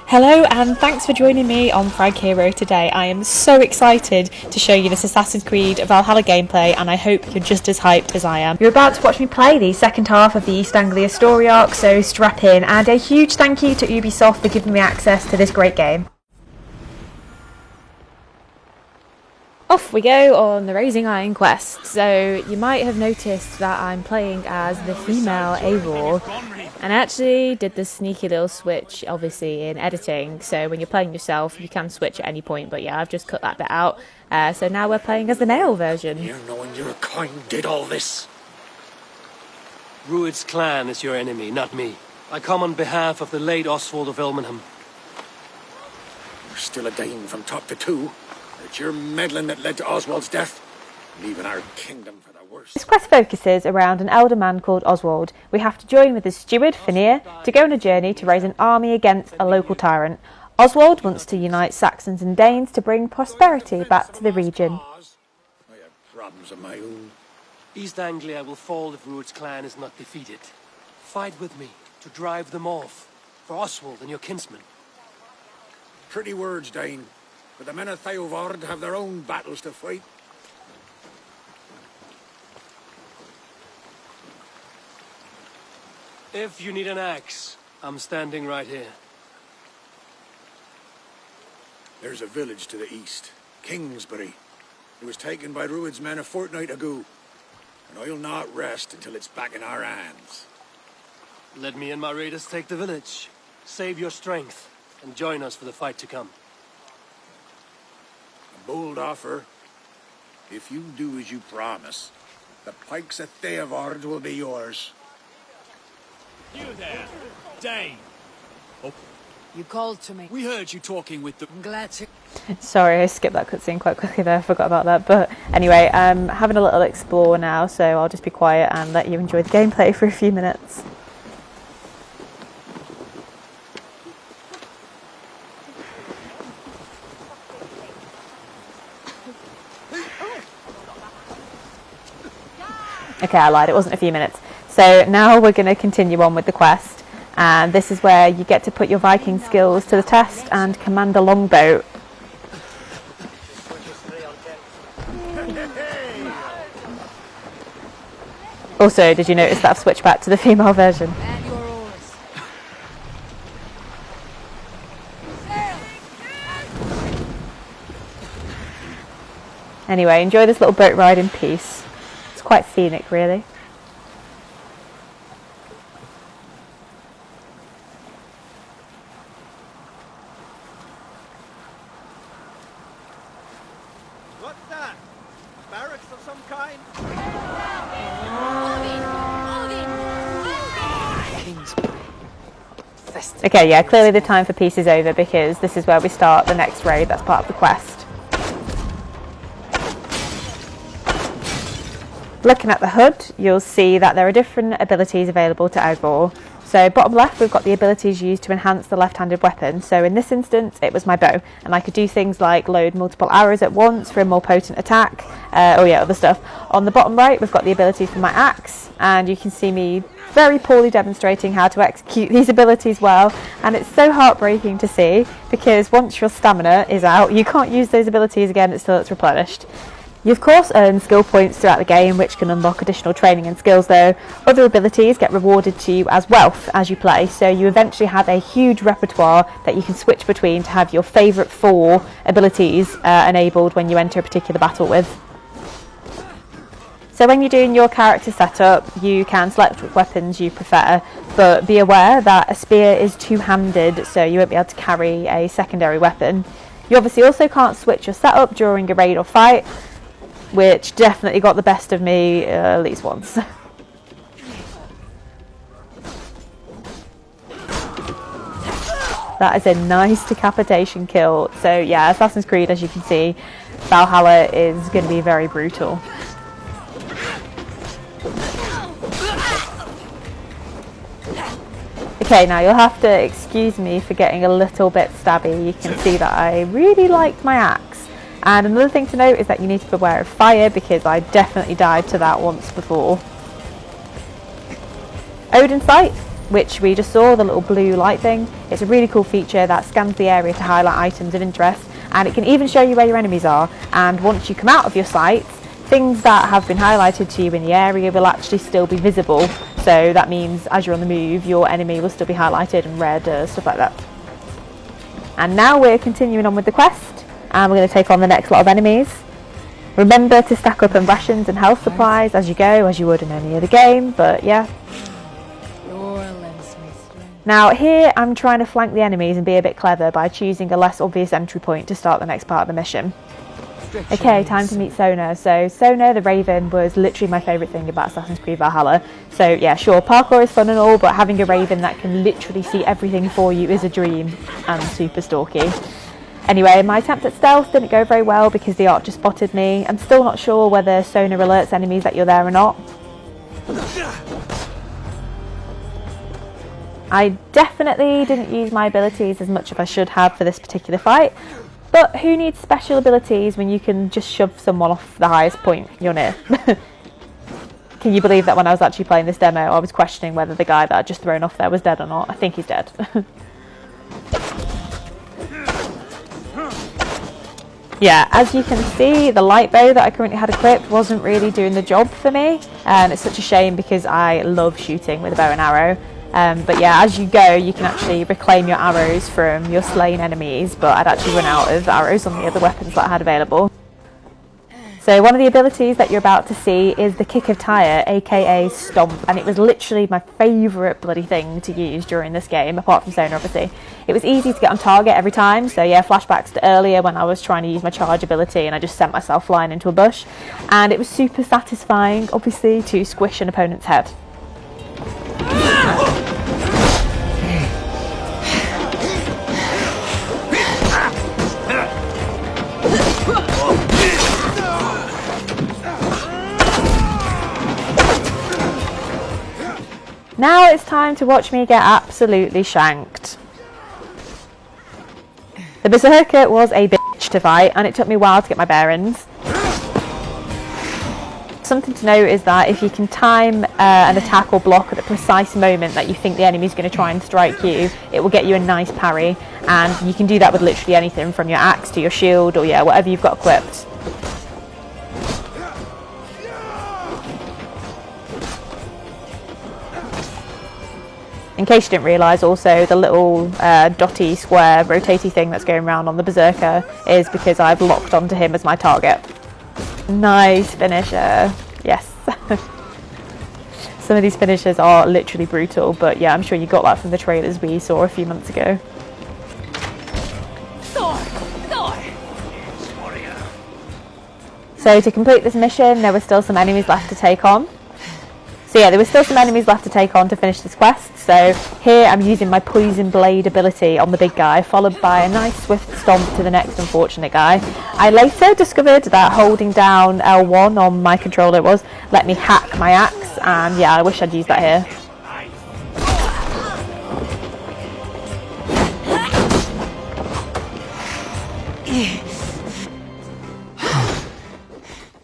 Hello and thanks for joining me on Frag Hero today. I am so excited to show you this Assassin's Creed Valhalla gameplay and I hope you're just as hyped as I am. You're about to watch me play the second half of the East Anglia story arc, so strap in, and a huge thank you to Ubisoft for giving me access to this great game. Off we go on the Raising Iron quest. So you might have noticed that I'm playing as the female Eivor, and I actually did this sneaky little switch obviously in editing, so when you're playing yourself you can switch at any point, but yeah, I've just cut that bit out. So now we're playing as the male version. You knowing your kind did all this? Rued's clan is your enemy, not me. I come on behalf of the late Oswald of Ilmenham. You're still a Dane from top to two. It's your meddling that led to Oswald's death, leaving our kingdom for the worse. This quest focuses around an elder man called Oswald. We have to join with his steward, Fenrir, to go on a journey to raise an army against a local tyrant. Oswald wants to unite Saxons and Danes to bring prosperity back to the region. I have problems of my own. East Anglia will fall if Rued's clan is not defeated. Fight with me to drive them off, for Oswald and your kinsmen. Pretty words, Dane. But the men of Theovard have their own battles to fight. If you need an axe, I'm standing right here. There's a village to the east, Kingsbury. It was taken by Rued's men a fortnight ago, and I'll not rest until it's back in our hands. Let me and my raiders take the village. Save your strength, and join us for the fight to come. Bold offer. If you do as you promise, the pikes of Theovard will be yours. You there, Dane. Oh. You called to me. We heard you talking with the... I'm glad to... Sorry, I skipped that cutscene quite quickly there, I forgot about that. But anyway, I'm having a little explore now, so I'll just be quiet and let you enjoy the gameplay for a few minutes. Okay, I lied, it wasn't a few minutes. So now we're going to continue on with the quest, and this is where you get to put your Viking skills to the test and command a longboat. Also, did you notice that I've switched back to the female version? Anyway, enjoy this little boat ride in peace. It's quite scenic, really. What's that? Barracks of some kind? Okay, yeah, clearly the time for peace is over because this is where we start the next raid that's part of the quest. Looking at the HUD, you'll see that there are different abilities available to Eivor. So bottom left, we've got the abilities used to enhance the left-handed weapon. So in this instance, it was my bow, and I could do things like load multiple arrows at once for a more potent attack. Other stuff. On the bottom right, we've got the abilities for my axe, and you can see me very poorly demonstrating how to execute these abilities well, and it's so heartbreaking to see because once your stamina is out, you can't use those abilities again until it's replenished. You of course earn skill points throughout the game, which can unlock additional training and skills though. Other abilities get rewarded to you as wealth as you play, so you eventually have a huge repertoire that you can switch between to have your favourite 4 abilities enabled when you enter a particular battle with. So when you're doing your character setup, you can select which weapons you prefer, but be aware that a spear is two-handed, so you won't be able to carry a secondary weapon. You obviously also can't switch your setup during a raid or fight, which definitely got the best of me at least once. That is a nice decapitation kill. So yeah, Assassin's Creed, as you can see, Valhalla is going to be very brutal. Okay, now you'll have to excuse me for getting a little bit stabby. You can see that I really liked my axe. And another thing to note is that you need to beware of fire, because I definitely died to that once before. Odin's Sight which we just saw, the little blue light thing. It's a really cool feature that scans the area to highlight items of interest, and it can even show you where your enemies are. And once you come out of your sights, things that have been highlighted to you in the area will actually still be visible. So that means as you're on the move, your enemy will still be highlighted and red, stuff like that. And now we're continuing on with the quest, and we're going to take on the next lot of enemies. Remember to stack up on rations and health supplies as you go, as you would in any other game, but yeah. Now here I'm trying to flank the enemies and be a bit clever by choosing a less obvious entry point to start the next part of the mission. Okay, time to meet Sona. So Sona the Raven was literally my favourite thing about Assassin's Creed Valhalla. So yeah, sure, parkour is fun and all, but having a Raven that can literally see everything for you is a dream, and super stalky. Anyway, my attempt at stealth didn't go very well because the archer spotted me. I'm still not sure whether Sona alerts enemies that you're there or not. I definitely didn't use my abilities as much as I should have for this particular fight, but who needs special abilities when you can just shove someone off the highest point you're near? Can you believe that when I was actually playing this demo, I was questioning whether the guy that I'd just thrown off there was dead or not? I think he's dead. Yeah, as you can see, the light bow that I currently had equipped wasn't really doing the job for me, and it's such a shame because I love shooting with a bow and arrow. But yeah, as you go, you can actually reclaim your arrows from your slain enemies, but I'd actually run out of arrows on the other weapons that I had available. So one of the abilities that you're about to see is the Kick of Tyre, aka Stomp, and it was literally my favourite bloody thing to use during this game, apart from Sona obviously. It was easy to get on target every time, so yeah, flashbacks to earlier when I was trying to use my charge ability and I just sent myself flying into a bush, and it was super satisfying, obviously, to squish an opponent's head. Now it's time to watch me get absolutely shanked. The Berserker was a bitch to fight, and it took me a while to get my bearings. Something to note is that if you can time an attack or block at the precise moment that you think the enemy's going to try and strike you, it will get you a nice parry, and you can do that with literally anything from your axe to your shield or yeah, whatever you've got equipped. In case you didn't realise also, the little dotty square rotatey thing that's going around on the Berserker is because I've locked onto him as my target. Nice finisher. Yes. Some of these finishers are literally brutal, but yeah, I'm sure you got that from the trailers we saw a few months ago. So to complete this mission, there were still some enemies left to take on. So yeah, there were still some enemies left to take on to finish this quest. So here I'm using my Poison Blade ability on the big guy, followed by a nice swift stomp to the next unfortunate guy. I later discovered that holding down L1 on my controller let me hack my axe, and yeah, I wish I'd used that here.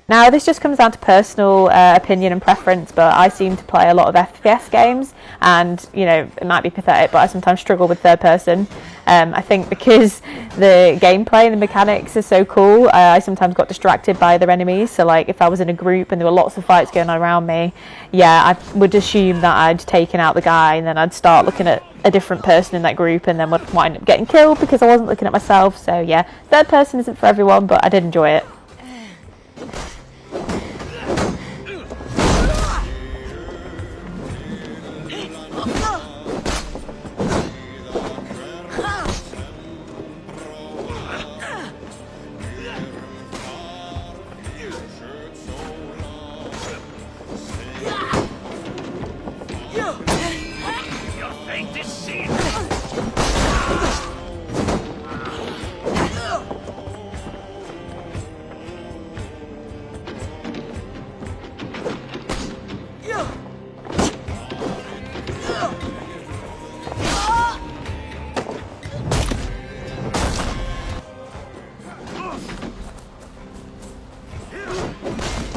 Now this just comes down to personal opinion and preference, but I seem to play a lot of FPS games, and you know, it might be pathetic, but I sometimes struggle with third person. I think because the gameplay and the mechanics are so cool, I sometimes got distracted by other enemies. So like if I was in a group and there were lots of fights going on around me, yeah, I would assume that I'd taken out the guy, and then I'd start looking at a different person in that group and then would wind up getting killed because I wasn't looking at myself. So yeah, third person isn't for everyone, but I did enjoy it.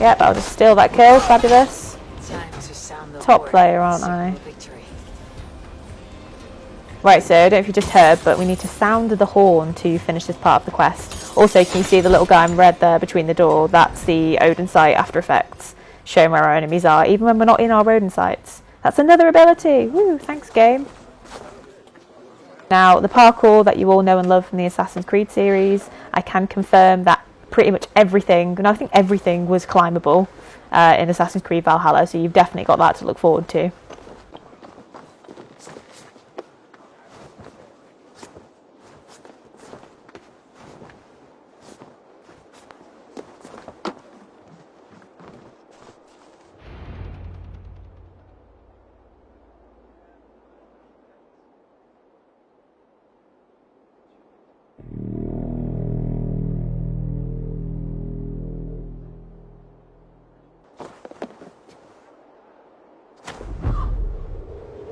Yep, I'll just steal that kill. Fabulous. Top player, aren't I? Right, so I don't know if you just heard, but we need to sound the horn to finish this part of the quest. Also, can you see the little guy in red there between the door? That's the Odin sight after effects, showing where our enemies are, even when we're not in our Odin sights. That's another ability! Woo, thanks game. Now, the parkour that you all know and love from the Assassin's Creed series, I can confirm that pretty much everything, and I think everything was climbable in Assassin's Creed Valhalla, so you've definitely got that to look forward to.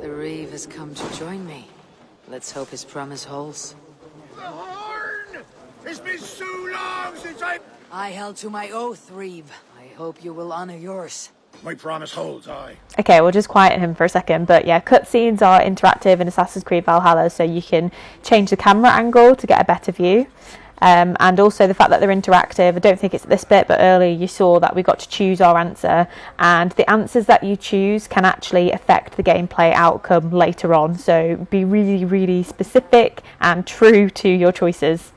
The Reeve has come to join me. Let's hope his promise holds. The horn! It's been so long since I held to my oath, Reeve. I hope you will honor yours. My promise holds, aye. Okay, we'll just quiet him for a second, but yeah, cutscenes are interactive in Assassin's Creed Valhalla, so you can change the camera angle to get a better view. And also the fact that they're interactive, I don't think it's this bit, but earlier you saw that we got to choose our answer, and the answers that you choose can actually affect the gameplay outcome later on, so be really, really specific and true to your choices.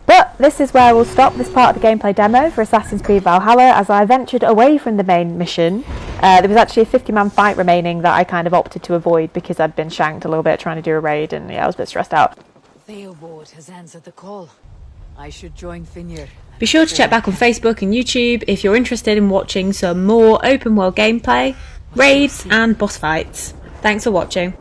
But this is where we'll stop this part of the gameplay demo for Assassin's Creed Valhalla, as I ventured away from the main mission. There was actually a 50-man fight remaining that I kind of opted to avoid because I'd been shanked a little bit trying to do a raid, and yeah, I was a bit stressed out. Theobald has answered the call. I should join Finir. Be sure to check back on Facebook and YouTube if you're interested in watching some more open world gameplay, raids and boss fights. Thanks for watching.